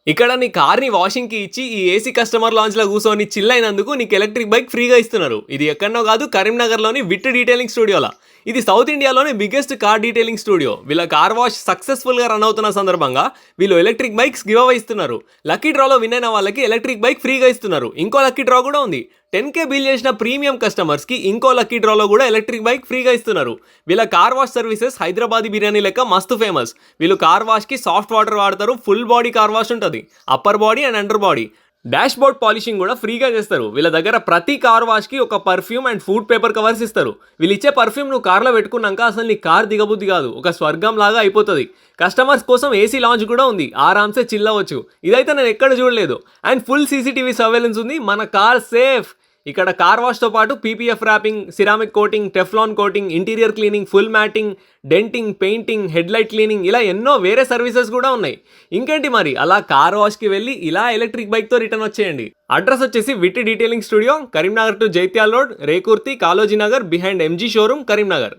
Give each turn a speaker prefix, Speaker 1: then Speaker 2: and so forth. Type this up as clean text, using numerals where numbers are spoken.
Speaker 1: ఇక్కడ నీ కార్‌ని వాషింగ్‌కి ఇచ్చి, ఈ ఏసీ కస్టమర్ లాంజ్‌లో కూసొని చిల్ అయినందుకు నీకు ఎలక్ట్రిక్ బైక్ ఫ్రీగా ఇస్తున్నారు. ఇది ఎక్కడనో కాదు కరీంనగర్‌లోని విట్ డీటెయిలింగ్ స్టూడియోల. ఇది సౌత్ ఇండియాలోని బిగ్గెస్ట్ కార్ డీటెయిలింగ్ స్టూడియో. వీళ్ళ కార్ వాష్ సక్సెస్‌ఫుల్‌గా రన్ అవుతున్న సందర్భంగా వీళ్ళు ఎలక్ట్రిక్ బైక్స్ గివ్ అవే ఇస్తున్నారు. లక్కీ డ్రాలో విన్ అయిన వాళ్ళకి ఎలక్ట్రిక్ బైక్ ఫ్రీగా ఇస్తున్నారు. ఇంకో లక్కీ డ్రా కూడా ఉంది. 10K బిల్ చేసిన ప్రీమియం కస్టమర్స్‌కి ఇంకో లక్కీ డ్రాలో కూడా ఎలక్ట్రిక్ బైక్ ఫ్రీగా ఇస్తున్నారు. వీళ్ళ car wash services Hyderabadi biryani లెక్క మస్తు ఫేమస్. వీళ్ళు కార్ వాష్‌కి సాఫ్ట్ వాటర్ వాడతారు. ఫుల్ బాడీ కార్ వాష్ ఉంటది. Upper body and under body. Dash board polishing కూడా ఫ్రీగా చేస్తారు. వీళ్ళ దగ్గర ప్రతి కార్ వాష్‌కి ఒక perfume and food paper covers ఇస్తారు. వీళ్ళు ఇచ్చే పర్ఫ్యూమ్ నువ్వు కార్లో పెట్టుకున్నాక అసలు నీ కార్ దిగబుద్ధి కాదు. ఒక స్వర్గం లాగా అయిపోతుంది. కస్టమర్స్ కోసం ఏసీ లాంజ్ కూడా ఉంది. ఆరామ్సే చిల్ అవ్వచ్చు. ఇదైతే నేను ఎక్కడ చూడలేదు. అండ్ ఫుల్ సీసీటీవీ సర్వేలెన్స్ ఉంది. మన కార్ సేఫ్. ఇక్కడ కార్ వాష్తో పాటు PPF wrapping, ceramic coating, Teflon coating, interior cleaning, full matting, denting, painting, headlight cleaning ఇలా ఎన్నో వేరే సర్వీసెస్ కూడా ఉన్నాయి. ఇంకేంటి మరి అలా కార్ వాష్కి వెళ్ళి ఇలా ఎలక్ట్రిక్ బైక్తో రిటర్న్ వచ్చేయండి. అడ్రస్ వచ్చేసి wit detailing studio, Karimnagar to Jagtial road, Rekurthi, Kaloji Nagar, behind MG showroom, Karimnagar.